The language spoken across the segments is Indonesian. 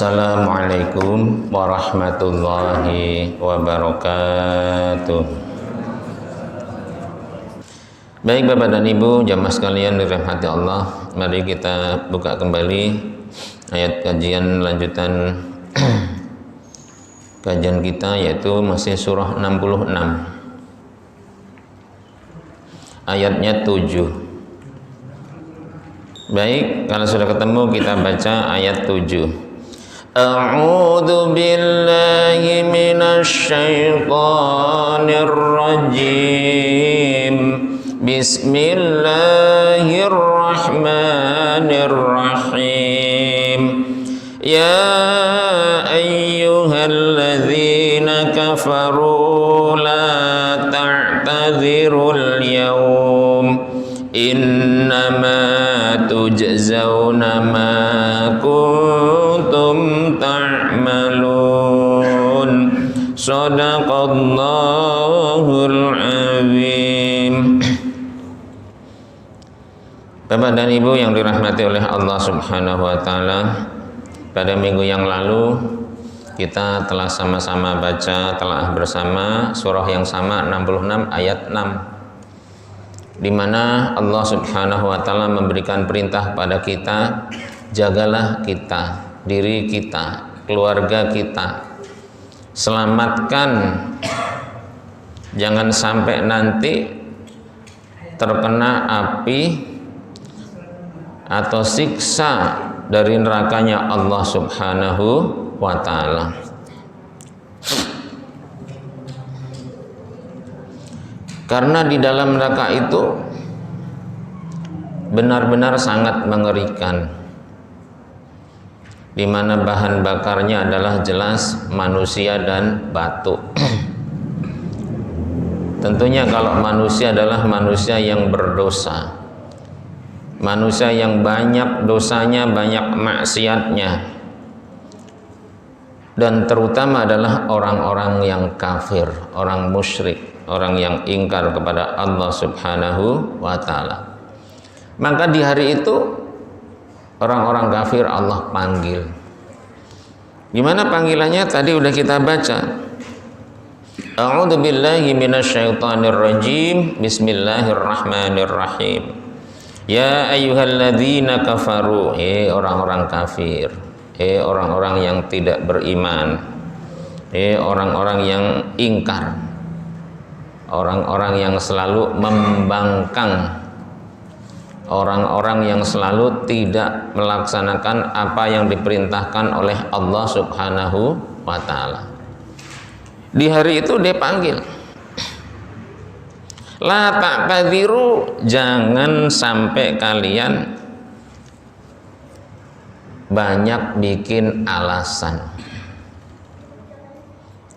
Assalamualaikum warahmatullahi wabarakatuh. Baik Bapak dan Ibu jamaah sekalian dirahmati Allah, mari kita buka kembali ayat kajian lanjutan kajian kita, yaitu masih surah 66 ayatnya 7. Baik, kalau sudah ketemu kita baca ayat 7. A'udzu billahi minasy syaithanir rajim. Bismillahirrahmanirrahim. Ya ayyuhalladzina kafaru la ta'tadzirul yawm innama tujzauna ma kuntum ta'malun. Shadaqallahul azim. Bapak dan Ibu yang dirahmati oleh Allah Subhanahu wa taala, pada minggu yang lalu kita telah sama-sama baca, telah bersama surah yang sama 66 ayat 6, di mana Allah Subhanahu wa taala memberikan perintah pada kita, jagalah kita, diri kita, keluarga kita, selamatkan, jangan sampai nanti terkena api atau siksa dari nerakanya Allah Subhanahu wa taala. Karena di dalam neraka itu benar-benar sangat mengerikan, di mana bahan bakarnya adalah jelas manusia dan batu. Tentunya kalau manusia adalah manusia yang berdosa, manusia yang banyak dosanya, banyak maksiatnya, dan terutama adalah orang-orang yang kafir, orang musyrik, orang yang ingkar kepada Allah Subhanahu wa taala. Maka di hari itu orang-orang kafir Allah panggil. Gimana panggilannya? Tadi udah kita baca. A'udzu billahi minasyaitonir rajim. Bismillahirrahmanirrahim. Ya ayyuhalladzina kafaru, orang-orang kafir, orang-orang yang tidak beriman, orang-orang yang ingkar, orang-orang yang selalu membangkang, orang-orang yang selalu tidak melaksanakan apa yang diperintahkan oleh Allah Subhanahu wa taala. Di hari itu dia panggil, la ta'tadiru, jangan sampai kalian banyak bikin alasan.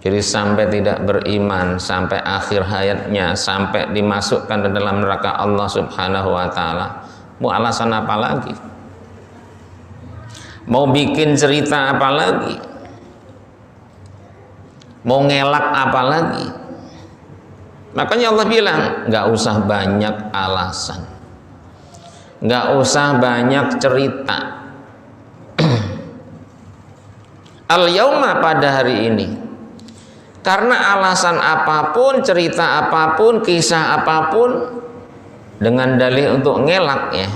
Jadi sampai tidak beriman, sampai akhir hayatnya, sampai dimasukkan ke dalam neraka Allah Subhanahu wa taala. Mau alasan apa lagi? Mau bikin cerita apa lagi? Mau ngelak apa lagi? Makanya Allah bilang, nggak usah banyak alasan, nggak usah banyak cerita. Al-yauma, pada hari ini, karena alasan apapun, cerita apapun, kisah apapun, dengan dalih untuk ngelak ya,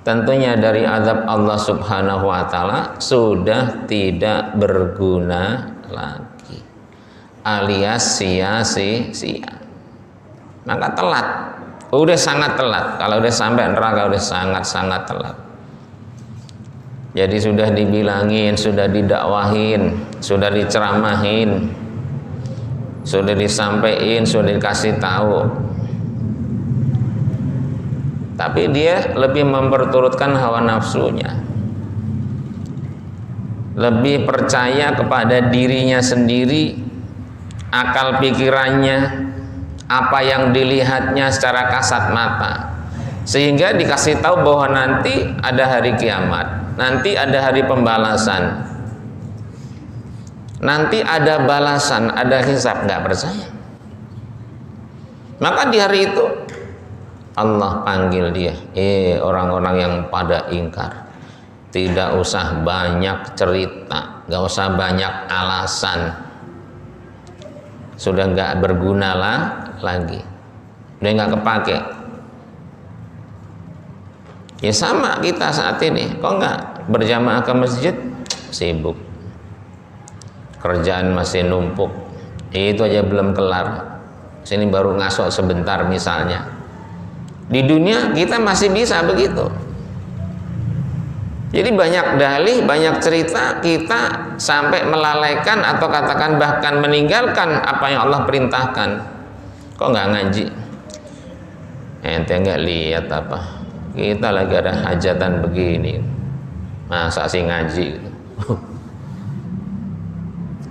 tentunya dari azab Allah Subhanahu wa taala sudah tidak berguna lagi, alias sia-sia. Maka telat, udah sangat telat. Kalau udah sampai neraka udah sangat-sangat telat. Jadi sudah dibilangin, sudah didakwahin, sudah diceramahin, sudah disampaikan, sudah dikasih tahu, tapi dia lebih memperturutkan hawa nafsunya, lebih percaya kepada dirinya sendiri, akal pikirannya, apa yang dilihatnya secara kasat mata, sehingga dikasih tahu bahwa nanti ada hari kiamat, nanti ada hari pembalasan, nanti ada balasan, ada hisab. Nggak percaya. Maka di hari itu Allah panggil dia, orang-orang yang pada ingkar, Tidak usah banyak cerita, gak usah banyak alasan. Sudah gak berguna lagi, udah gak kepake. Ya sama kita saat ini, kok gak berjamaah ke masjid? Sibuk, kerjaan masih numpuk, itu aja belum kelar, sini baru ngasok sebentar misalnya. Di dunia kita masih bisa begitu. Jadi banyak dalih, banyak cerita, kita sampai melalaikan atau katakan bahkan meninggalkan apa yang Allah perintahkan. Kok nggak ngaji? Ente nggak lihat apa? Kita lagi ada hajatan begini, masa sih ngaji?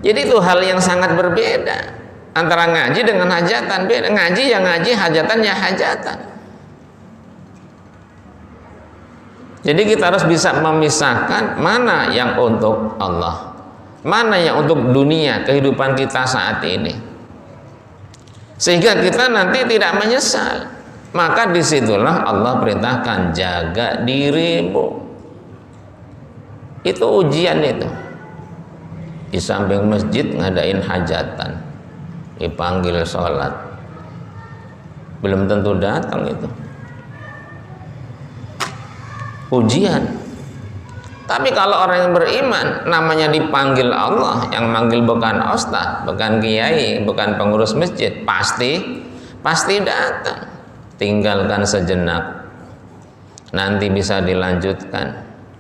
Jadi itu hal yang sangat berbeda antara ngaji dengan hajatan. Beda, ngaji ya ngaji, hajatan ya hajatan. Jadi kita harus bisa memisahkan mana yang untuk Allah, mana yang untuk dunia, kehidupan kita saat ini, sehingga kita nanti tidak menyesal. Maka disitulah Allah perintahkan, jaga dirimu. Itu ujian itu. Di samping masjid ngadain hajatan, dipanggil sholat, belum tentu datang itu. Ujian. Tapi kalau orang yang beriman, namanya dipanggil Allah, yang manggil bukan ustaz, bukan kiai, bukan pengurus masjid, pasti datang. Tinggalkan sejenak, nanti bisa dilanjutkan.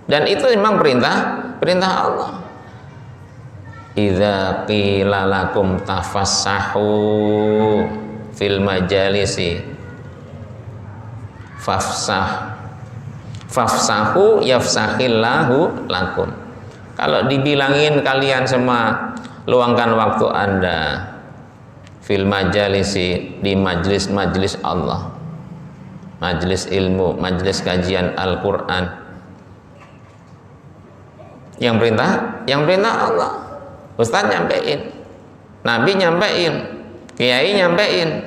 Dan itu memang perintah Allah. Idza qila lakum tafassahu fil majalisi fafsahu yafsahillahu lakum. Kalau dibilangin kalian semua luangkan waktu Anda fil majalisi, di majlis-majlis Allah, majlis ilmu, majlis kajian Al-Quran. Yang perintah Allah. Ustaz nyampein, Nabi nyampein, Kiai nyampein.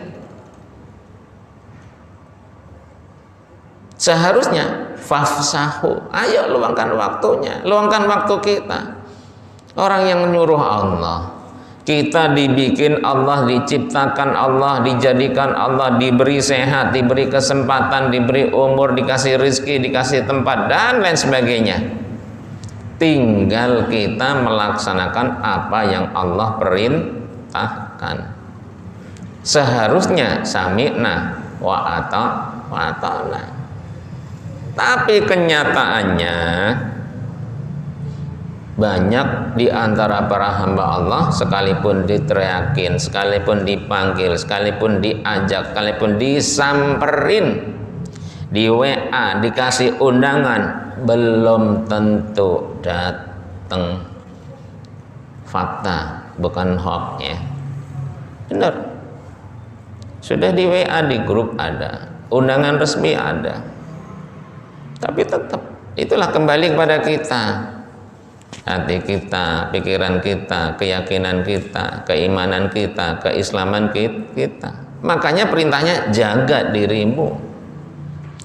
Seharusnya fafsahu, ayo luangkan waktunya, luangkan waktu kita. Orang yang menyuruh Allah, kita dibikin Allah, diciptakan Allah, dijadikan Allah, diberi sehat, diberi kesempatan, diberi umur, dikasih rezeki, dikasih tempat, dan lain sebagainya. Tinggal kita melaksanakan apa yang Allah perintahkan. Seharusnya sami'na wa ata'na. Tapi kenyataannya banyak di antara para hamba Allah, sekalipun diteriakin, sekalipun dipanggil, sekalipun diajak, sekalipun disamperin, di WA, dikasih undangan, belum tentu datang. Fakta, bukan hoax ya. Benar. Sudah di WA, di grup ada, undangan resmi ada. Tapi tetap, itulah kembali kepada kita. Hati kita, pikiran kita, keyakinan kita, keimanan kita, keislaman kita. Makanya perintahnya jaga dirimu,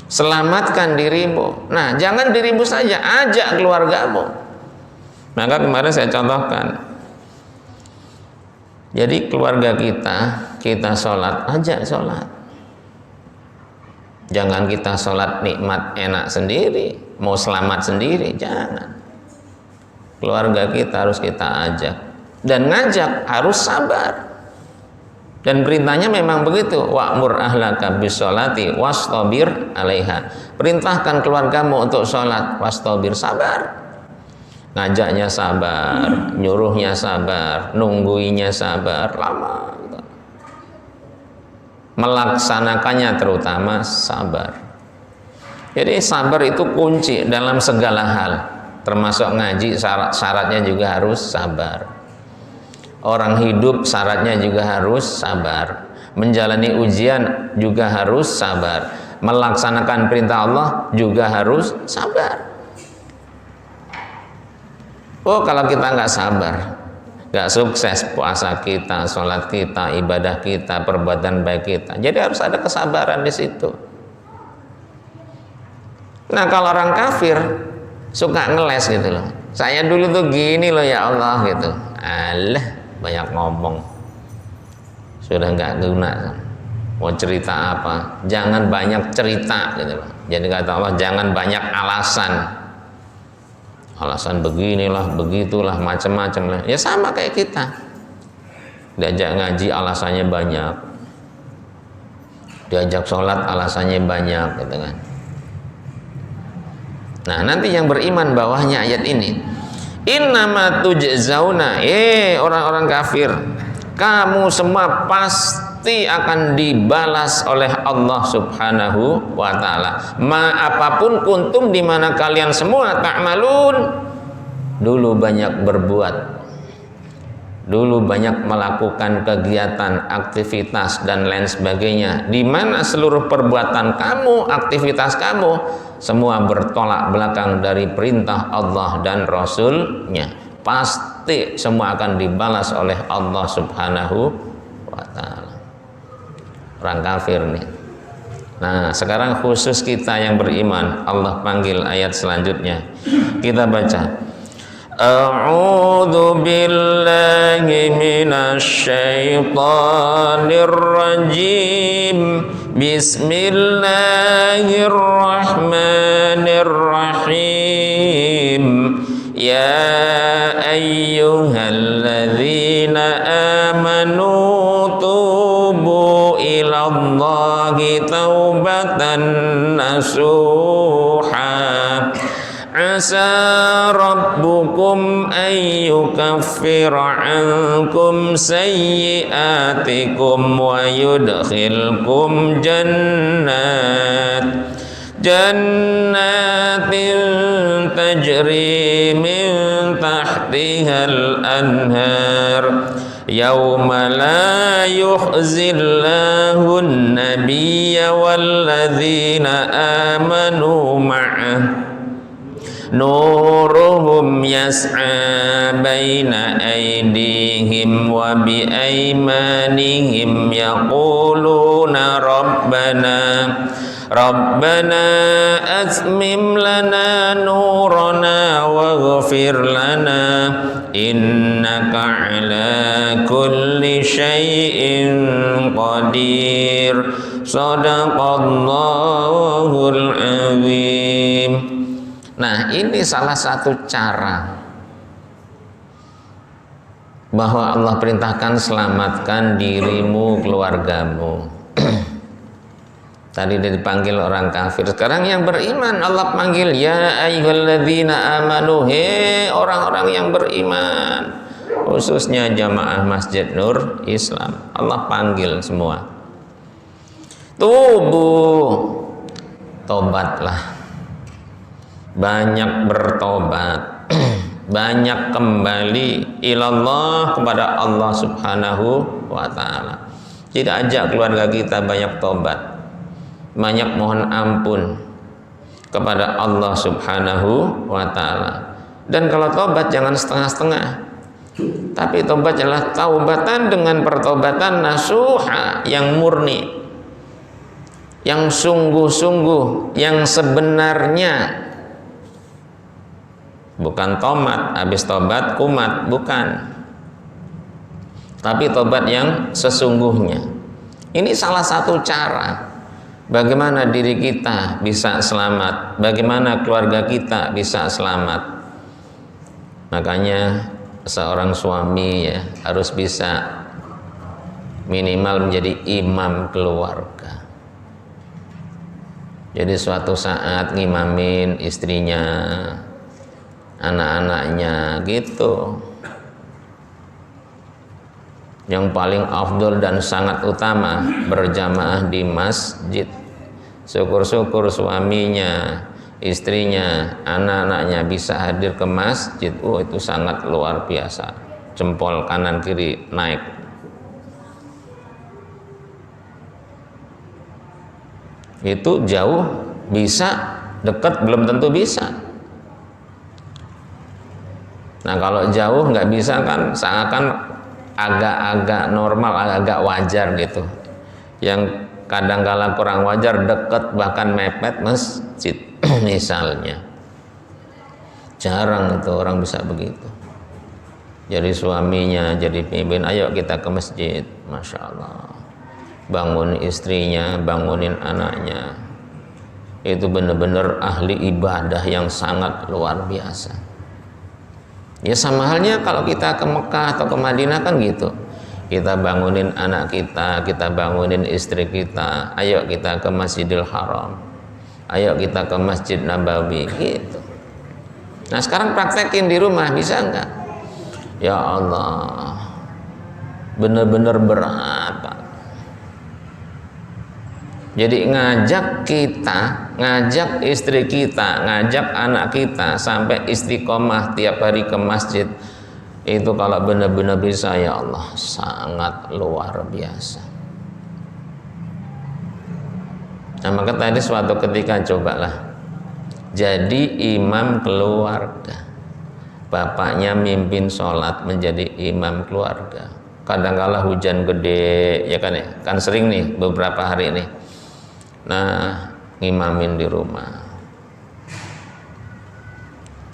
selamatkan dirimu. Nah, jangan dirimu saja, ajak keluargamu. Maka kemarin saya contohkan, jadi keluarga kita sholat, ajak sholat. Jangan kita sholat nikmat enak sendiri, mau selamat sendiri, jangan. Keluarga kita harus kita ajak, dan ngajak harus sabar. Dan perintahnya memang begitu, wa'mur ahlaka bis-sholati wastabir 'alaiha. Perintahkan keluargamu untuk sholat, wastabir, sabar. Ngajaknya sabar, nyuruhnya sabar, nungguinya sabar, lama. Melaksanakannya terutama sabar. Jadi sabar itu kunci dalam segala hal, termasuk ngaji. Syaratnya juga harus sabar. Orang hidup syaratnya juga harus sabar. Menjalani ujian juga harus sabar. Melaksanakan perintah Allah juga harus sabar. Oh, kalau kita nggak sabar, nggak sukses puasa kita, sholat kita, ibadah kita, perbuatan baik kita. Jadi harus ada kesabaran di situ. Nah, kalau orang kafir suka ngeles gitu loh. Saya dulu tuh gini loh ya Allah gitu. Alah, banyak ngomong. Sudah nggak guna. Mau cerita apa? Jangan banyak cerita gitu loh. Jadi kata Allah, jangan banyak alasan. Alasan beginilah, begitulah, macam-macam lah. Ya sama kayak kita. Diajak ngaji alasannya banyak. Diajak sholat alasannya banyak gitu kan. Nah, nanti yang beriman bawahnya ayat ini. Innama tujzauna, orang-orang kafir, kamu semua pasti akan dibalas oleh Allah Subhanahu wa taala. Apapun kuntum, di mana kalian semua ta'malun, dulu banyak berbuat, dulu banyak melakukan kegiatan, aktivitas dan lain sebagainya, di mana seluruh perbuatan kamu, aktivitas kamu semua bertolak belakang dari perintah Allah dan Rasul-Nya, pasti semua akan dibalas oleh Allah Subhanahu wa ta'ala. Orang kafir nih. Nah, sekarang khusus kita yang beriman, Allah panggil ayat selanjutnya. Kita baca. A'udzu billahi minasy syaithanir rajim. Bismillahirrahmanirrahim. Ya ayyuhalladzina amanu tubu ilallahi taubatan nasuha. Asa rabbukum ayyukaffira ankum sayyiatikum wa yudkhilkum jannatin tajri min tahtihal anhar yauma la yukhzillahu an-nabiyya walladzina amanu ma'ah nuruhum yas'a baina aydihim wa bi aymanihim yaquluna rabbana atmim lana nurana waghfir lana innaka ala kulli syai'in qadir. Shadaqallahul azim. Nah, ini salah satu cara bahwa Allah perintahkan selamatkan dirimu, keluargamu. Tadi dipanggil orang kafir, sekarang yang beriman Allah panggil, ya ayyuhalladzina amanu, orang-orang yang beriman, khususnya jamaah Masjid Nur Islam. Allah panggil semua. Tubu, tobatlah. Banyak bertobat, banyak kembali ilallah, kepada Allah Subhanahu wa ta'ala. Kita ajak keluarga kita banyak tobat, banyak mohon ampun kepada Allah Subhanahu wa ta'ala. Dan kalau tobat jangan setengah-setengah, tapi tobat adalah taubatan dengan pertobatan nasuha, yang murni, yang sungguh-sungguh, yang sebenarnya. Bukan tomat, habis tobat kumat, bukan. Tapi tobat yang sesungguhnya. Ini salah satu cara bagaimana diri kita bisa selamat, bagaimana keluarga kita bisa selamat. Makanya seorang suami ya harus bisa minimal menjadi imam keluarga. Jadi suatu saat ngimamin istrinya, anak-anaknya gitu. Yang paling afdol dan sangat utama berjamaah di masjid. Syukur-syukur suaminya, istrinya, anak-anaknya bisa hadir ke masjid. Itu sangat luar biasa. Jempol kanan kiri naik. Itu jauh bisa, dekat belum tentu bisa. Nah, kalau jauh nggak bisa kan, seakan agak-agak normal, agak-agak wajar gitu. Yang kadang-kala kurang wajar, dekat bahkan mepet masjid misalnya. Jarang itu orang bisa begitu. Jadi suaminya jadi pimpin, ayo kita ke masjid, masya Allah. Bangun istrinya, bangunin anaknya. Itu benar-benar ahli ibadah yang sangat luar biasa. Ya sama halnya kalau kita ke Mekah atau ke Madinah kan gitu. Kita bangunin anak kita bangunin istri kita, ayo kita ke Masjidil Haram, ayo kita ke Masjid Nabawi, gitu. Nah sekarang praktekin di rumah, bisa enggak? Ya Allah, benar-benar berat, Pak. Jadi ngajak kita, ngajak istri kita, ngajak anak kita sampai istiqomah tiap hari ke masjid, itu kalau benar-benar bisa, ya Allah, sangat luar biasa. Nah maka tadi suatu ketika cobalah jadi imam keluarga. Bapaknya mimpin sholat menjadi imam keluarga. Kadang-kala hujan gede, ya kan ya, kan sering nih beberapa hari ini. Nah, ngimamin di rumah.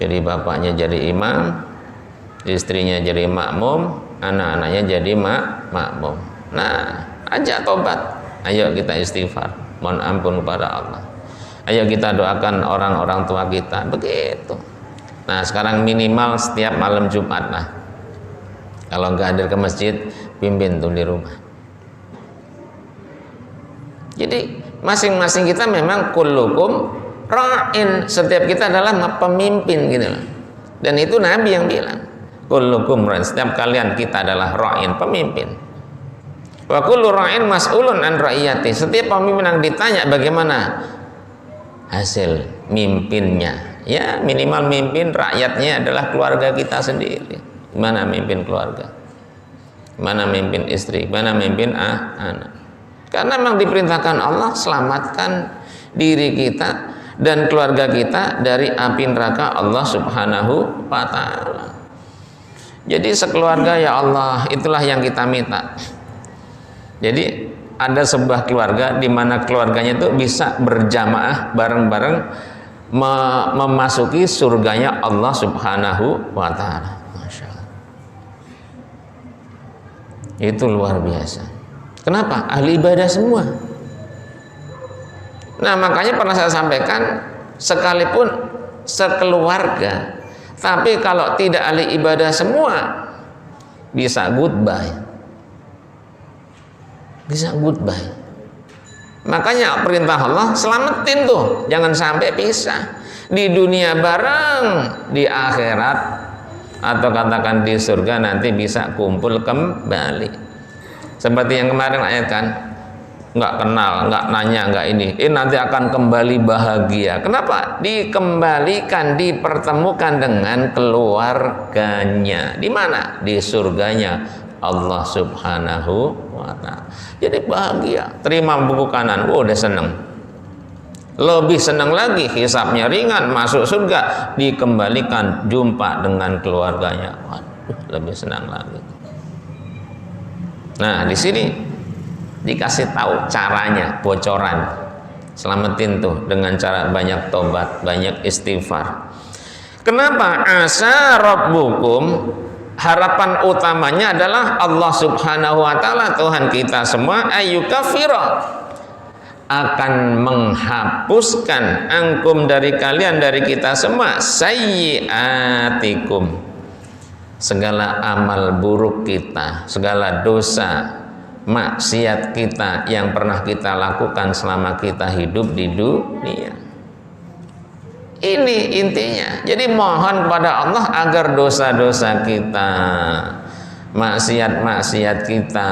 Jadi bapaknya jadi imam, istrinya jadi makmum, anak-anaknya jadi makmum. Nah, ajak tobat. Ayo kita istighfar, mohon ampun kepada Allah. Ayo kita doakan orang-orang tua kita, begitu. Nah, sekarang minimal setiap malam Jumat lah. Kalau nggak hadir ke masjid, pimpin tuh di rumah. Jadi masing-masing kita memang kullukum ra'in, setiap kita adalah pemimpin gitu loh. Dan itu Nabi yang bilang, kullukum ra'in, setiap kalian kita adalah ra'in, pemimpin. Wa kullu ra'in mas'ulun an ra'iyati, setiap pemimpin yang ditanya bagaimana hasil mimpinnya. Ya minimal mimpin rakyatnya adalah keluarga kita sendiri. Mana mimpin keluarga, mana mimpin istri, mana mimpin anak. Karena memang diperintahkan Allah selamatkan diri kita dan keluarga kita dari api neraka Allah Subhanahu wa ta'ala. Jadi sekeluarga, ya Allah, itulah yang kita minta. Jadi ada sebuah keluarga di mana keluarganya itu bisa berjamaah bareng-bareng memasuki surganya Allah Subhanahu wa ta'ala. Masya Allah. Itu luar biasa. Kenapa? Ahli ibadah semua. Nah makanya pernah saya sampaikan, sekalipun sekeluarga, tapi kalau tidak ahli ibadah semua, bisa goodbye. Bisa goodbye. Makanya perintah Allah, selamatin tuh, jangan sampai pisah. Di dunia bareng, di akhirat, atau katakan di surga nanti bisa kumpul kembali. Seperti yang kemarin ayat kan, nggak kenal, nggak nanya, nggak ini nanti akan kembali bahagia. Kenapa? Dikembalikan, dipertemukan dengan keluarganya. Di mana? Di surganya Allah Subhanahu wa ta'ala. Jadi bahagia, terima buku kanan, udah seneng. Lebih senang lagi, hisabnya ringan, masuk surga, dikembalikan, jumpa dengan keluarganya. Waduh, lebih senang lagi. Nah, di sini dikasih tahu caranya, bocoran. Selamatin tuh dengan cara banyak tobat, banyak istighfar. Kenapa? Asa rabbukum, harapan utamanya adalah Allah Subhanahu wa ta'ala, Tuhan kita semua, ayyukafira, akan menghapuskan angkum dari kalian, dari kita semua, sayyiatikum, segala amal buruk kita, segala dosa, maksiat kita yang pernah kita lakukan selama kita hidup di dunia. Ini intinya. Jadi mohon pada Allah agar dosa-dosa kita, maksiat-maksiat kita,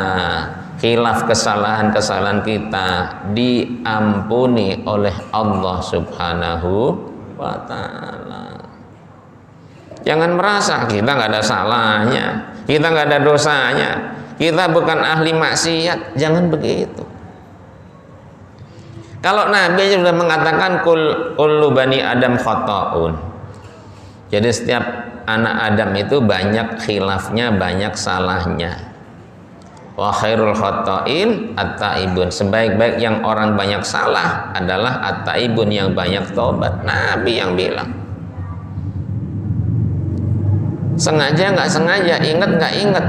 khilaf kesalahan-kesalahan kita diampuni oleh Allah Subhanahu wa ta'ala. Jangan merasa kita nggak ada salahnya, kita nggak ada dosanya, kita bukan ahli maksiat. Jangan begitu. Kalau Nabi sudah mengatakan kullu bani Adam khata'un, jadi setiap anak Adam itu banyak khilafnya, banyak salahnya. Wa khairul khata'in at-taibun, sebaik-baik yang orang banyak salah adalah at-taibun, yang banyak tobat. Nabi yang bilang. sengaja nggak sengaja, ingat nggak ingat,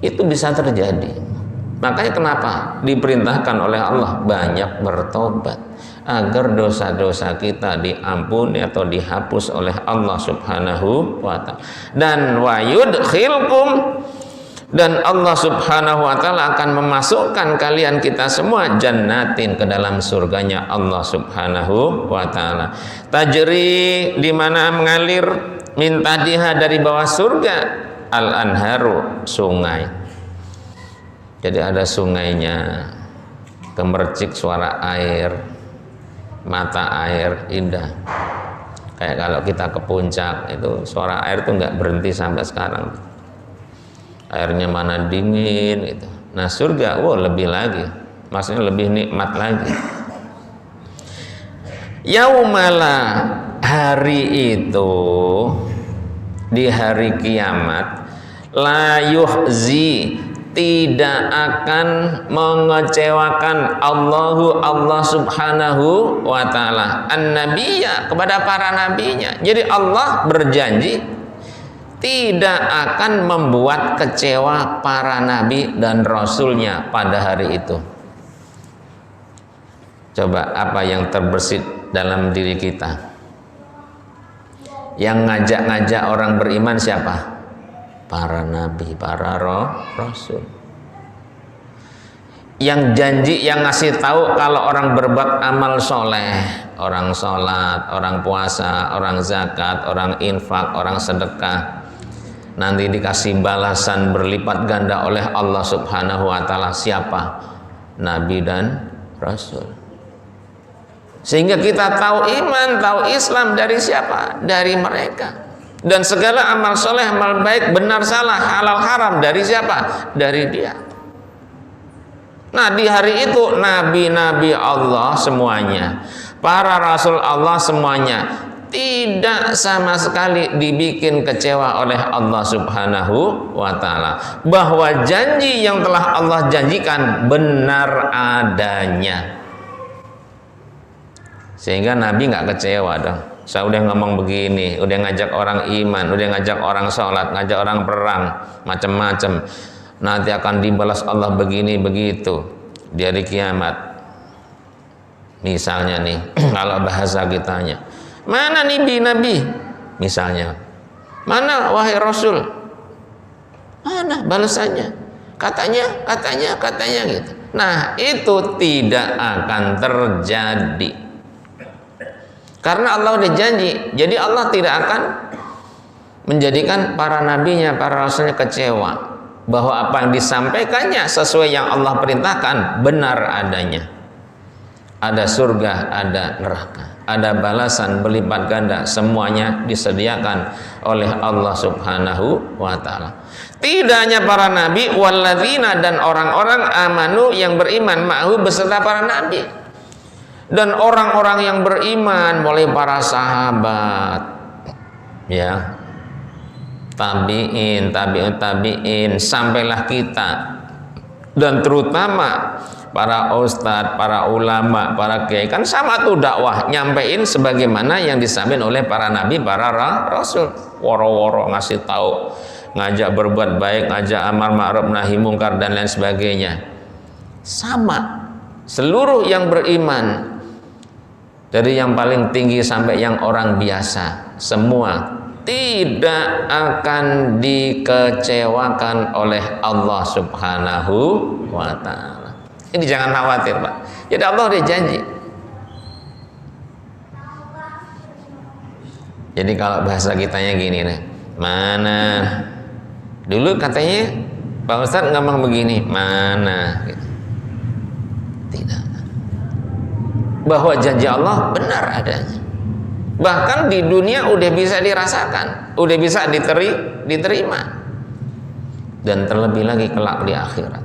itu bisa terjadi. Makanya kenapa diperintahkan oleh Allah banyak bertobat, agar dosa-dosa kita diampuni atau dihapus oleh Allah Subhanahu wa ta'ala. Dan wa yudkhilkum, dan Allah Subhanahu wa ta'ala akan memasukkan kalian kita semua jannatin, ke dalam surganya Allah Subhanahu wa ta'ala. Tajri, di mana mengalir, min tahtiha, dari bawah surga, al anharu, sungai. Jadi ada sungainya, gemercik suara air, mata air indah. Kayak kalau kita ke puncak itu suara air tuh nggak berhenti sampai sekarang. Airnya mana dingin itu. Nah surga, lebih lagi, maksudnya lebih nikmat lagi. Yaumala, hari itu, di hari kiamat, la yuhzi, tidak akan mengecewakan Allah Subhanahu wa ta'ala an-nabiyya, kepada para nabinya. Jadi Allah berjanji tidak akan membuat kecewa para nabi dan rasulnya pada hari itu. Coba apa yang terbersit dalam diri kita? Yang ngajak-ngajak orang beriman siapa? Para nabi, para rasul. Yang janji, yang ngasih tahu kalau orang berbuat amal soleh, orang sholat, orang puasa, orang zakat, orang infak, orang sedekah, nanti dikasih balasan berlipat ganda oleh Allah Subhanahu wa ta'ala. Siapa? Nabi dan rasul. Sehingga kita tahu iman, tahu Islam dari siapa? Dari mereka. Dan segala amal soleh, amal baik, benar salah, halal haram, dari siapa? Dari dia. Nah di hari itu nabi-nabi Allah semuanya, para rasul Allah semuanya, tidak sama sekali dibikin kecewa oleh Allah Subhanahu wa ta'ala, bahwa janji yang telah Allah janjikan benar adanya. Sehingga Nabi nggak kecewa dong. Saya udah ngomong begini, udah ngajak orang iman, udah ngajak orang sholat, ngajak orang perang, macam-macam. Nanti akan dibalas Allah begini begitu di hari kiamat. Misalnya nih, kalau bahasa kitanya, mana nih nabi? Misalnya, mana wahai rasul? Mana balasannya? Katanya gitu. Nah, itu tidak akan terjadi. Karena Allah udah janji, jadi Allah tidak akan menjadikan para nabinya, para rasulnya kecewa, bahwa apa yang disampaikannya sesuai yang Allah perintahkan benar adanya. Ada surga, ada neraka, ada balasan berlipat ganda, semuanya disediakan oleh Allah Subhanahu wa ta'ala. Tidak hanya para nabi, walladzina, dan orang-orang amanu yang beriman, ma'hu, beserta para nabi. Dan orang-orang yang beriman, mulai para sahabat, ya, tabi'in, sampailah kita, dan terutama para ustadz, para ulama, para kiai, kan sama tuh dakwah, nyampein sebagaimana yang disampaikan oleh para nabi, para rasul, woro-woro ngasih tahu, ngajak berbuat baik, ngajak amar ma'ruf nahi mungkar dan lain sebagainya. Sama seluruh yang beriman, dari yang paling tinggi sampai yang orang biasa, semua tidak akan dikecewakan oleh Allah Subhanahu wa ta'ala. Ini jangan khawatir, Pak. Jadi Allah udah janji. Jadi kalau bahasa kitanya gini nih, mana dulu katanya Pak Ustadz ngomong begini, mana gitu. Tidak. Bahwa janji Allah benar adanya. Bahkan di dunia udah bisa dirasakan, udah bisa diterima, dan terlebih lagi kelak di akhirat.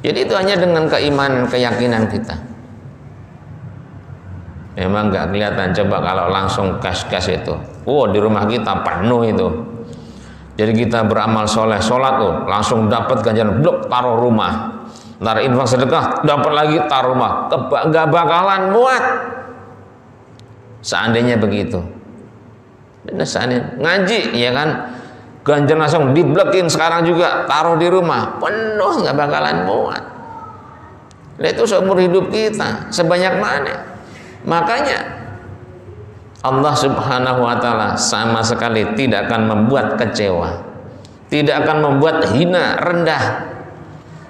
Jadi itu hanya dengan keimanan, keyakinan kita. Memang nggak kelihatan. Coba kalau langsung cash itu, di rumah kita penuh itu. Jadi kita beramal soleh, sholat tuh langsung dapat ganjaran, blok taruh rumah. Ntar infak sedekah dapat lagi taruh rumah, nggak bakalan muat. Seandainya begitu, Ngaji ya kan, ganjar langsung diblekin sekarang juga, taruh di rumah penuh, nggak bakalan muat. Nah, itu seumur hidup kita sebanyak mana. Makanya Allah Subhanahu wa Ta'ala sama sekali tidak akan membuat kecewa, tidak akan membuat hina, rendah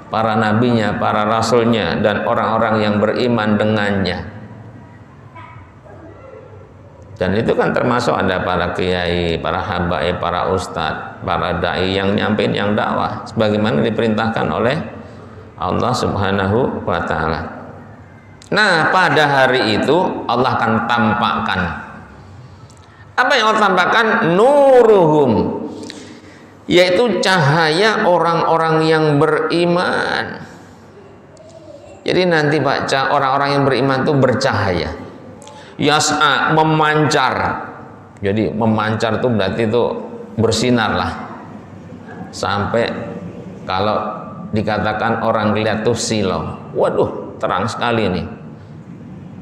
para nabinya, para rasulnya, dan orang-orang yang beriman dengannya. Dan itu kan termasuk ada para kiai, para habaib, para ustadz, para dai yang nyampein, yang dakwah sebagaimana diperintahkan oleh Allah Subhanahu wa Ta'ala. Nah, pada hari itu Allah akan tampakkan. Apa yang Allah tampakkan? Nuruhum, yaitu cahaya orang-orang yang beriman. Jadi nanti baca orang-orang yang beriman itu bercahaya. Yas'a, memancar. Jadi memancar itu berarti itu bersinar lah. Sampai kalau dikatakan orang lihat tuh silau, waduh terang sekali nih.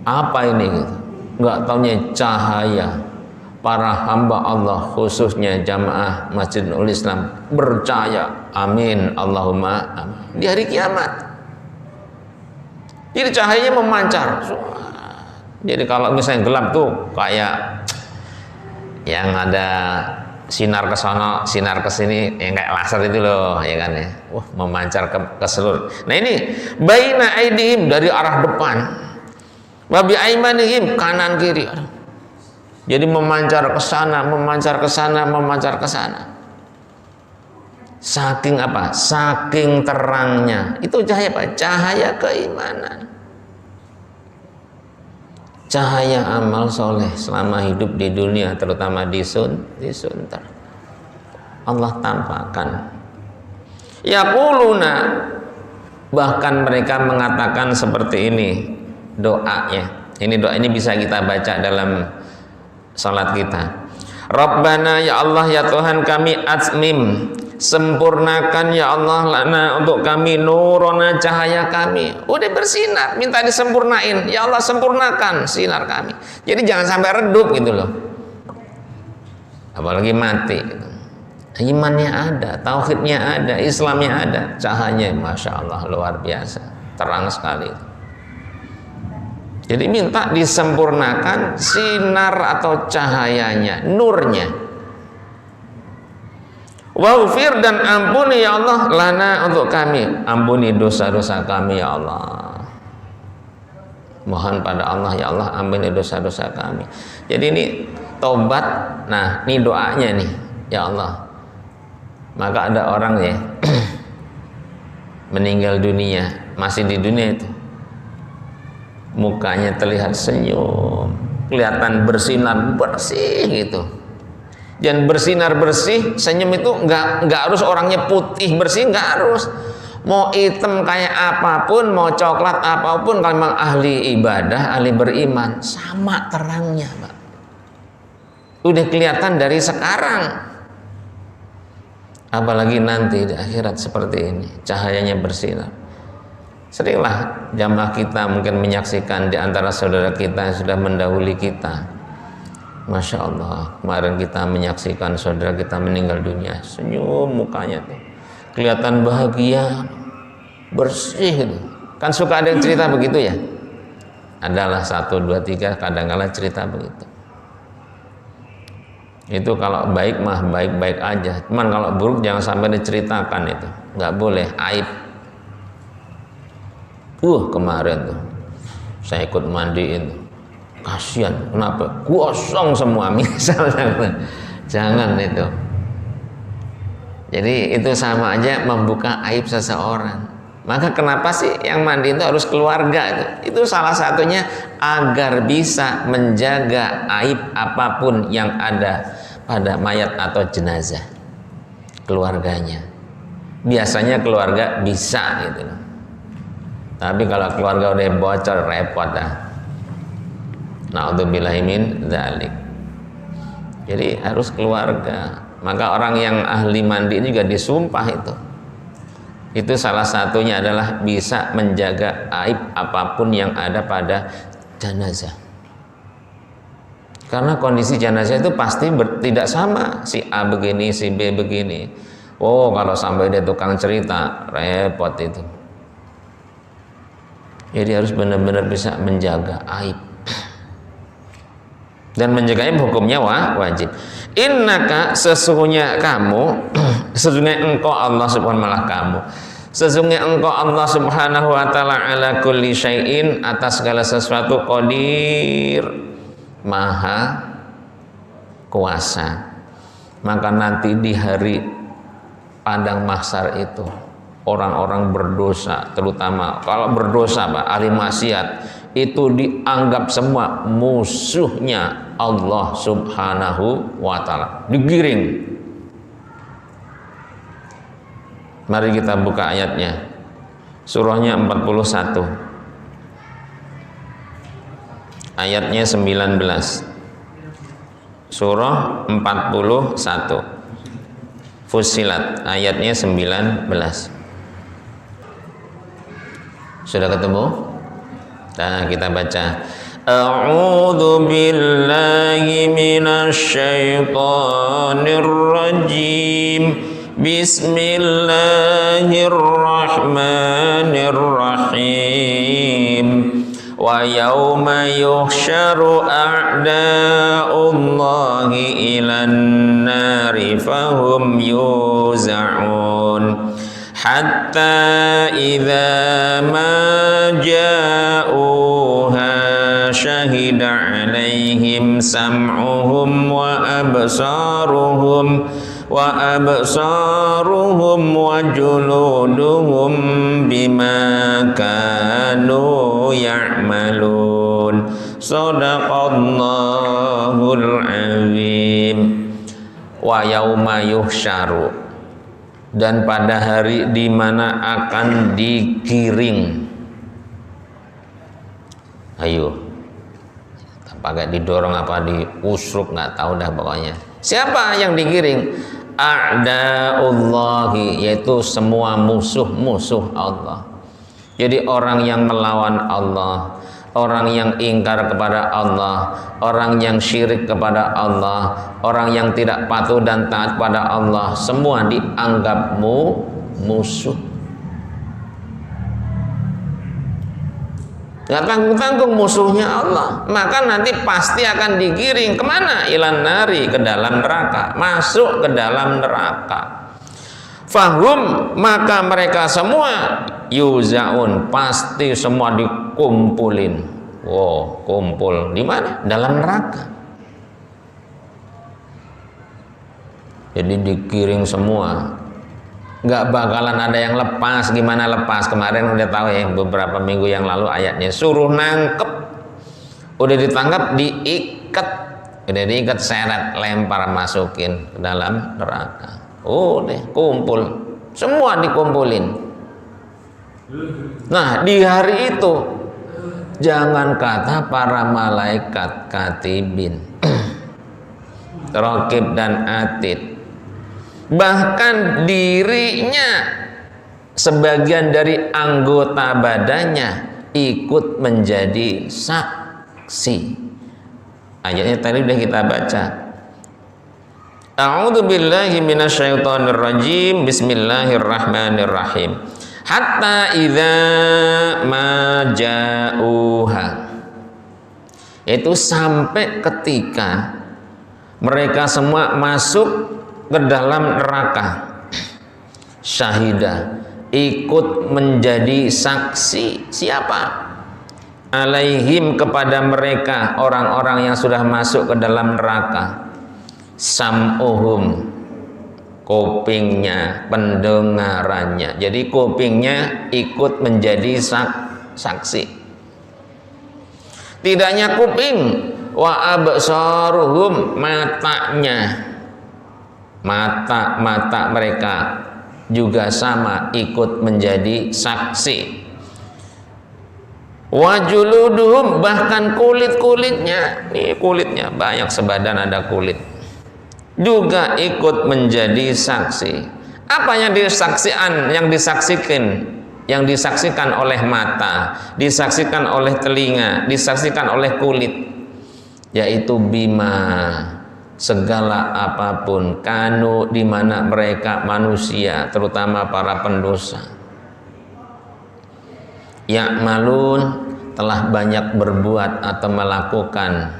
Apa ini? Nggak taunya cahaya para hamba Allah, khususnya jamaah Masjidul Islam bercahaya. Amin Allahumma amin. Di hari kiamat. Jadi cahayanya memancar. Jadi kalau misalnya gelap tuh kayak yang ada sinar ke sono, sinar ke sini, yang kayak laser itu loh, ya kan ya. Memancar ke seluruh. Nah ini baina aidihim, dari arah depan. Wa bi aimanihim, kanan kiri. Jadi memancar ke sana, memancar ke sana, memancar ke sana. Saking apa? Saking terangnya. Itu cahaya apa? Cahaya keimanan. Cahaya amal soleh selama hidup di dunia, terutama di sunter. Allah tampakkan. Yaquluna, bahkan mereka mengatakan seperti ini doanya. Ini doa ini bisa kita baca dalam salat kita. Rabbana, ya Allah ya Tuhan kami, atmim, sempurnakan ya Allah lana untuk kami, nurona, cahaya kami. Udah bersinar, minta disempurnain. Ya Allah sempurnakan sinar kami. Jadi jangan sampai redup gitu loh. Apalagi mati gitu. Imannya ada, tauhidnya ada, Islamnya ada, cahayanya Masya Allah luar biasa, terang sekali. Jadi minta disempurnakan sinar atau cahayanya, nurnya. Waghfir, dan ampuni ya Allah lana untuk kami, ampuni dosa-dosa kami ya Allah. Mohon pada Allah, ya Allah ampuni dosa-dosa kami. Jadi ini tobat. Nah ini doanya nih, ya Allah. Maka ada orang ya meninggal dunia, masih di dunia itu, mukanya terlihat senyum, kelihatan bersinar bersih gitu. Dan bersinar bersih, senyum itu nggak harus orangnya putih bersih, nggak harus. Mau hitam kayak apapun, mau coklat apapun, kalau memang ahli ibadah, ahli beriman, sama terangnya, Pak. Udah kelihatan dari sekarang. Apalagi nanti di akhirat seperti ini, cahayanya bersinar. Seringlah jamaah kita mungkin menyaksikan di antara saudara kita yang sudah mendahului kita. Masya Allah, kemarin kita menyaksikan saudara kita meninggal dunia, senyum mukanya tuh, kelihatan bahagia, bersih gitu. Kan suka ada yang cerita begitu ya. Adalah 1, 2, 3 kadang-kala cerita begitu. Itu kalau baik mah baik-baik aja. Cuman kalau buruk jangan sampai diceritakan itu. Nggak boleh, aib. Kemarin tuh saya ikut mandiin. Kasihan, kenapa? Gosong semua misalnya. Jangan itu. Jadi itu sama aja membuka aib seseorang. Maka kenapa sih yang mandi itu harus keluarga itu? Itu salah satunya agar bisa menjaga aib apapun yang ada pada mayat atau jenazah keluarganya. Biasanya keluarga bisa gitu. Tapi kalau keluarga udah bocor repot dah. Na'udzubillahi min dzalik. Jadi harus keluarga. Maka orang yang ahli mandi juga disumpah itu. Itu salah satunya adalah bisa menjaga aib apapun yang ada pada jenazah. Karena kondisi jenazah itu pasti tidak sama, si A begini, si B begini. Oh, kalau sampai dia tukang cerita, repot itu. Jadi harus benar-benar bisa menjaga aib. Dan menjaga aib hukumnya wajib. Innaka, sesungguhnya kamu, sesungguhnya engkau Allah subhanahu wa ta'ala kamu. Sesungguhnya engkau Allah subhanahu wa ta'ala ala kulli syai'in, atas segala sesuatu, qadir, maha kuasa. Maka nanti di hari padang mahsyar itu orang-orang berdosa, terutama kalau berdosa Pak, ahli maksiat, itu dianggap semua musuhnya Allah subhanahu wa ta'ala, digiring. Mari kita buka ayatnya, surahnya 41, ayatnya 19, surah 41 Fussilat, ayatnya 19. Sudah ketemu? Nah, kita baca. A'udzu billahi minasy syaithanir rajim. Bismillahirrahmanirrahim. Wa yauma yuhsyaru a'da'ullahi ilan nari fahum yuza'un hatta idza ma ja'uha syahida 'alaihim sam'uhum wa absaruhum wa juluduhum bima kanu ya'malun. Shadaqallahul azim. Wa yauma yuhsyaru, dan pada hari di mana akan digiring. Ayo, pakai didorong apa diusruk nggak tahu dah pokoknya. Siapa yang digiring? A'da'ullahi, yaitu semua musuh-musuh Allah. Jadi orang yang melawan Allah, orang yang ingkar kepada Allah, orang yang syirik kepada Allah, orang yang tidak patuh dan taat pada Allah, semua dianggap musuh. Gak tanggung-tanggung musuhnya Allah, maka nanti pasti akan digiring kemana? Ilan nari, ke dalam neraka, masuk ke dalam neraka. Fahum, maka mereka semua yuzaun, pasti semua dikumpulin. Wow, kumpul di mana? Dalam neraka. Jadi digiring semua. Nggak bakalan ada yang lepas. Gimana lepas? Kemarin udah tahu ya, beberapa minggu yang lalu ayatnya, suruh nangkep, udah ditangkap, diikat, udah diikat, seret, lempar, masukin ke dalam neraka. Udah kumpul, semua dikumpulin. Nah, di hari itu jangan kata para malaikat katibin, Raqib dan Atid, bahkan dirinya sebagian dari anggota badannya ikut menjadi saksi. Ayatnya tadi sudah kita baca. A'udzu billahi minasyaitonir rajim. Bismillahirrahmanirrahim. Hatta idza ma ja'uha, yaitu sampai ketika mereka semua masuk ke dalam neraka, syahida, ikut menjadi saksi. Siapa? Alaihim, kepada mereka, orang-orang yang sudah masuk ke dalam neraka. Sam'uhum, kupingnya, pendengarannya. Jadi kupingnya ikut menjadi saksi. Tidak hanya kuping, wa absaruhum, matanya, mata mereka juga sama ikut menjadi saksi. Wajuluduhum, bahkan kulit-kulitnya, nih kulitnya banyak, sebadan ada kulit, juga ikut menjadi saksi. Apa yang disaksikan oleh mata, disaksikan oleh telinga, disaksikan oleh kulit, yaitu bima, segala apapun, kanu, di mana mereka manusia, terutama para pendosa, ya'malun, telah banyak berbuat atau melakukan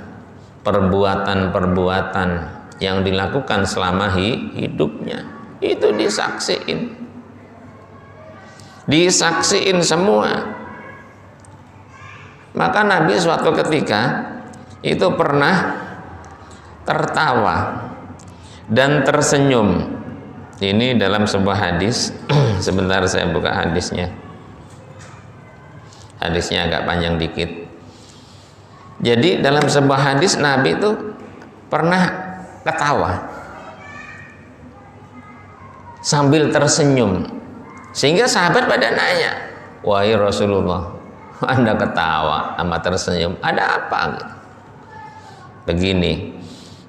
perbuatan-perbuatan yang dilakukan selama hidupnya. Itu disaksiin semua. Maka Nabi suatu ketika itu pernah tertawa dan tersenyum. Ini dalam sebuah hadis. Sebentar saya buka hadisnya. Hadisnya agak panjang dikit. Jadi dalam sebuah hadis Nabi itu pernah ketawa sambil tersenyum, sehingga sahabat pada nanya, wahai Rasulullah, Anda ketawa sama tersenyum, ada apa? Begini.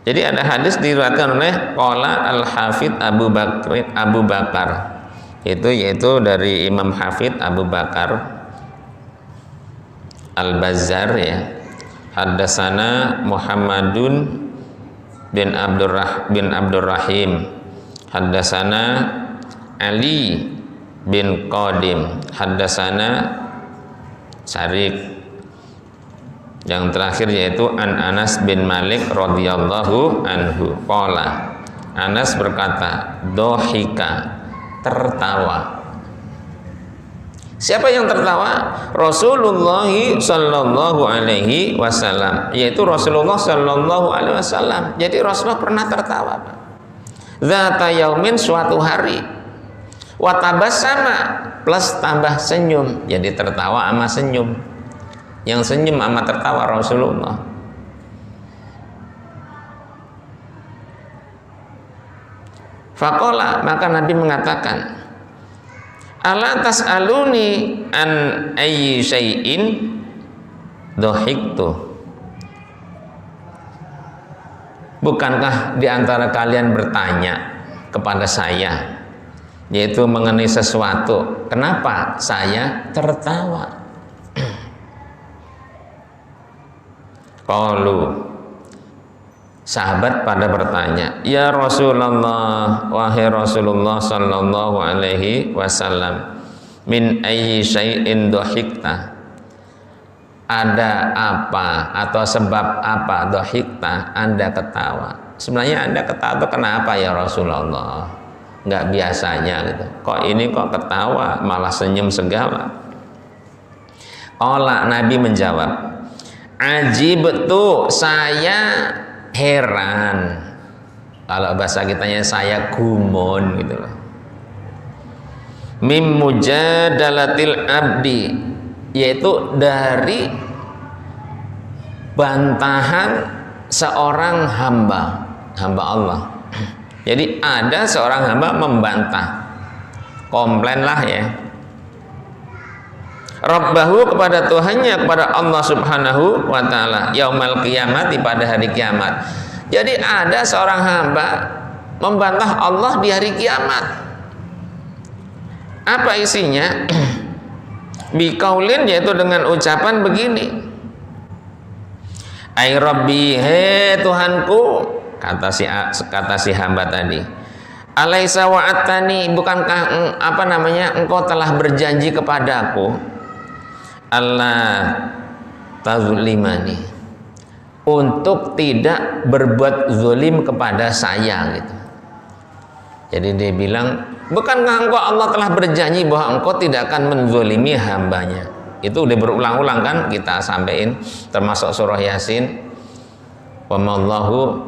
Jadi ada hadis diriwayatkan oleh qala al-Hafidz Abu Bakar. Yaitu dari Imam Hafidz Abu Bakar Al-Bazzar, ya. Haddatsana Muhammadun bin Abdurrahim. Haddatsana Ali bin Qadim. Haddatsana Sarik. Yang terakhir yaitu an Anas bin Malik radhiyallahu anhu. Qala, Anas berkata, dohika, tertawa. Siapa yang tertawa? Rasulullah sallallahu alaihi wasallam, yaitu Rasulullah sallallahu alaihi wasallam. Jadi Rasulullah pernah tertawa, Pak. Dzata yaumin, suatu hari, wa tabassama, plus tambah senyum. Jadi tertawa sama senyum. Yang senyum sama tertawa Rasulullah. Faqala, maka Nabi mengatakan, ala tas'aluni an ayyi syai'in dhahiktu. Bukankah di antara kalian bertanya kepada saya, yaitu mengenai sesuatu, kenapa saya tertawa? Qalu, sahabat pada bertanya, ya Rasulullah, wahai Rasulullah sallallahu alaihi wasallam, min ayyi syai'in dhahikta, ada apa atau sebab apa dhahikta, Anda ketawa? Sebenarnya Anda ketawa kenapa ya Rasulullah? Nggak biasanya gitu. Kok ini kok ketawa malah senyum segala? Qala, Nabi menjawab, ajib tuh, saya heran. Kalau bahasa kitanya saya gumun gitu loh. Mim mujadalatil abdi, yaitu dari bantahan seorang hamba Allah. Jadi ada seorang hamba membantah, komplain lah ya, Rabbahu, kepada Tuhannya, kepada Allah subhanahu wa ta'ala, yaumal qiyamah, pada hari kiamat. Jadi ada seorang hamba membantah Allah di hari kiamat. Apa isinya? Biqaulin, yaitu dengan ucapan begini, ai Rabbi, he Tuhanku, kata si hamba tadi, alaisa wa'atani, bukankah engkau telah berjanji kepadaku, Allah tazlimani, untuk tidak berbuat zalim kepada saya gitu. Jadi dia bilang, bukankah engkau Allah telah berjanji bahwa engkau tidak akan menzalimi hambanya? Itu udah berulang-ulang kan kita sampaikan, termasuk surah Yasin, wa mallahu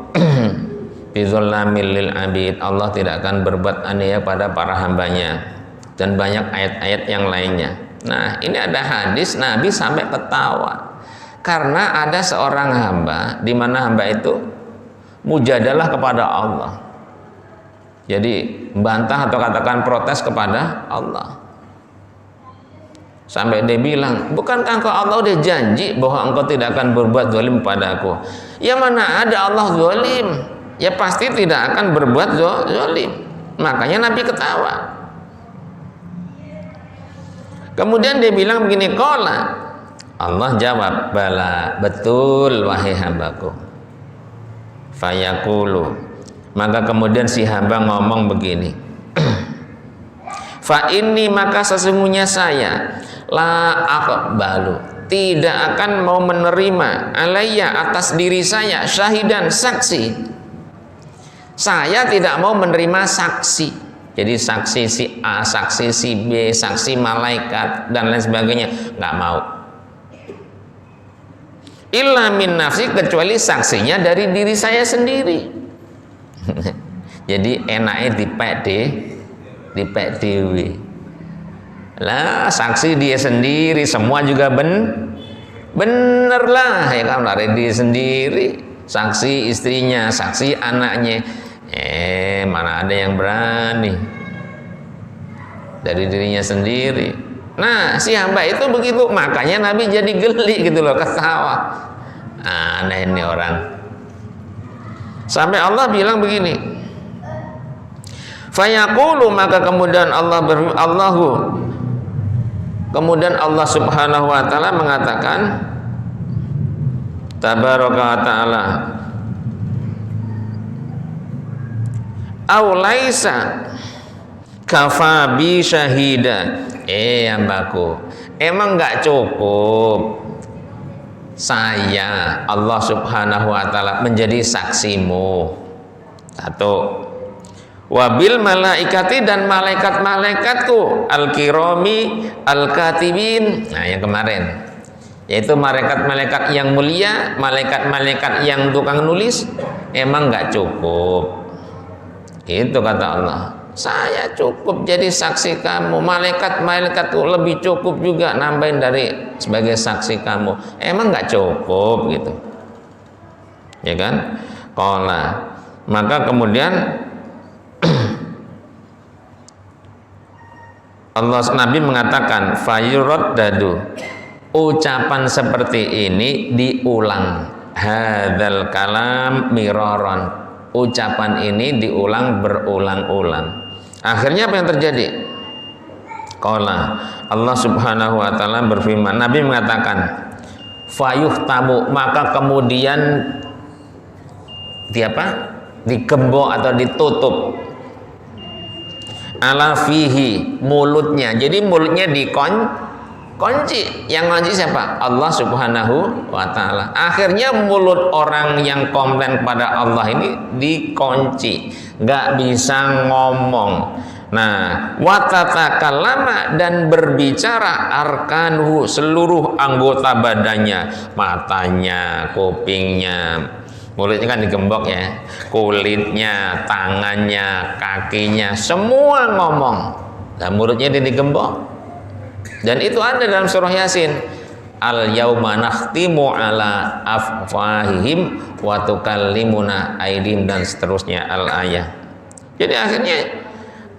bizallamil lil abid, Allah tidak akan berbuat aniaya pada para hambanya, dan banyak ayat-ayat yang lainnya. Nah, ini ada hadis Nabi sampai ketawa karena ada seorang hamba, di mana hamba itu mujadalah kepada Allah. Jadi bantah atau katakan protes kepada Allah. Sampai dia bilang, bukankah engkau Allah udah janji bahwa engkau tidak akan berbuat zalim padaku? Ya mana ada Allah zalim? Ya pasti tidak akan berbuat zalim. Makanya Nabi ketawa. Kemudian dia bilang begini, qala, Allah jawab, bala, betul wahai hambaku. Fayaqulu, maka kemudian si hamba ngomong begini, fa inni, maka sesungguhnya saya la aqbalu, tidak akan mau menerima alayya, atas diri saya, syahidan, saksi. Saya tidak mau menerima saksi. Jadi saksi si A, saksi si B, saksi malaikat dan lain sebagainya, nggak mau. Illa min nafsi, kecuali saksinya dari diri saya sendiri. Jadi enaknya dipek dewi. Lah saksi dia sendiri, semua juga bener lah ya kan, dari diri sendiri. Saksi istrinya, saksi anaknya, mana ada yang berani dari dirinya sendiri. Nah si hamba itu begitu, makanya Nabi jadi geli gitu loh, ketawa. Aneh ini orang. Sampai Allah bilang begini, fayaqulu, maka kemudian kemudian Allah subhanahu wa ta'ala mengatakan, tabaraka wa ta'ala, aulaisa kafabi syahida. Hambaku, emang nggak cukup saya Allah subhanahu wa ta'ala menjadi saksimu? Satu, wabil malaikati, dan malaikat-malaikatku al-kirami al-katibin. Nah yang kemarin, yaitu malaikat-malaikat yang mulia, malaikat-malaikat yang tukang nulis. Emang nggak cukup? Itu kata Allah, saya cukup jadi saksi kamu. Malaikat-malaikat itu lebih cukup juga, nambahin dari sebagai saksi kamu. Emang nggak cukup gitu, ya kan? Qala, maka kemudian Nabi mengatakan, fayurad dadu, ucapan seperti ini diulang, hadzal kalam miraron, ucapan ini diulang berulang-ulang. Akhirnya apa yang terjadi? Qala, Allah subhanahu wa ta'ala berfirman, Nabi mengatakan, fayuhtamu, maka kemudian digembok atau ditutup ala fihi, mulutnya. Jadi mulutnya dikunci. Yang kunci siapa? Allah subhanahu wa ta'ala. Akhirnya mulut orang yang komplain kepada Allah ini dikunci, nggak bisa ngomong. Nah, watatakallama, dan berbicara arkanuhu, seluruh anggota badannya, matanya, kupingnya, mulutnya kan digembok ya, kulitnya, tangannya, kakinya, semua ngomong. Dan mulutnya digembok. Dan itu ada dalam surah Yasin, al yauma nakhtimu ala afwahihim wa tukallimuna aydihim, dan seterusnya al ayah. Jadi akhirnya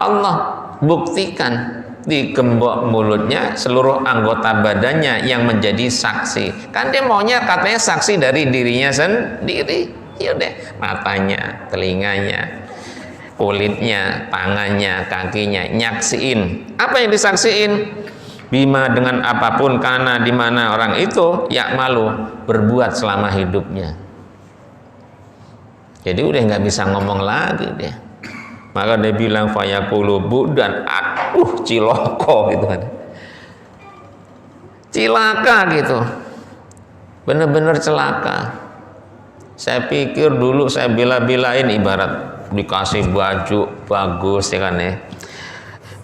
Allah buktikan, digembok mulutnya, seluruh anggota badannya yang menjadi saksi. Kan dia maunya katanya saksi dari dirinya sendiri. Ya udah, matanya, telinganya, kulitnya, tangannya, kakinya, nyaksiin. Apa yang disaksiin? Bima, dengan apapun, karena di mana orang itu ya malu berbuat selama hidupnya. Jadi udah nggak bisa ngomong lagi dia. Maka dia bilang fayaqulu budan, aduh ciloko gitu kan. Cilaka gitu. Bener-bener celaka. Saya pikir dulu saya bela-belain, ibarat dikasih baju bagus ya kan ya.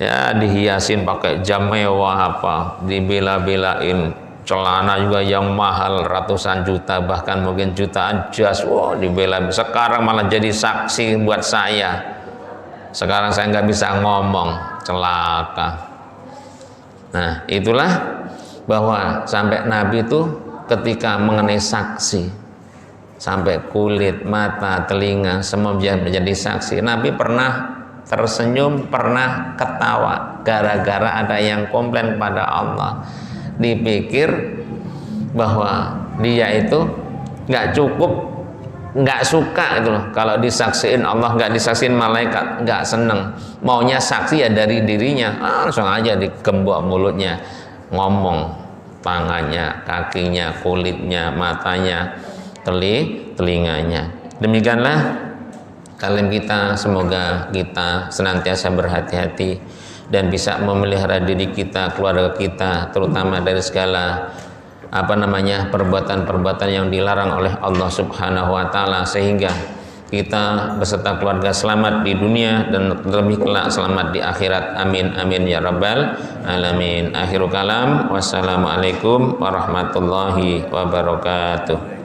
Ya dihiasin pakai jam mewah apa, dibela-belain, celana juga yang mahal ratusan juta, bahkan mungkin jutaan jas. Wah, dibela. Sekarang malah jadi saksi buat saya. Sekarang saya nggak bisa ngomong, celaka. Nah itulah bahwa sampai Nabi itu ketika mengenai saksi, sampai kulit, mata, telinga semua menjadi saksi. Nabi pernah tersenyum, pernah ketawa gara-gara ada yang komplain pada Allah. Dipikir bahwa dia itu nggak cukup, nggak suka gitu loh kalau disaksiin Allah, nggak disaksiin malaikat, nggak seneng, maunya saksi ya dari dirinya. Langsung aja digembok mulutnya, ngomong tangannya, kakinya, kulitnya, matanya, telinganya. Demikianlah kalian kita, semoga kita senantiasa berhati-hati dan bisa memelihara diri kita, keluarga kita, terutama dari segala perbuatan-perbuatan yang dilarang oleh Allah Subhanahu wa taala, sehingga kita beserta keluarga selamat di dunia dan lebih kelak selamat di akhirat. Amin amin ya rabbal alamin. Akhirul kalam, wassalamualaikum warahmatullahi wabarakatuh.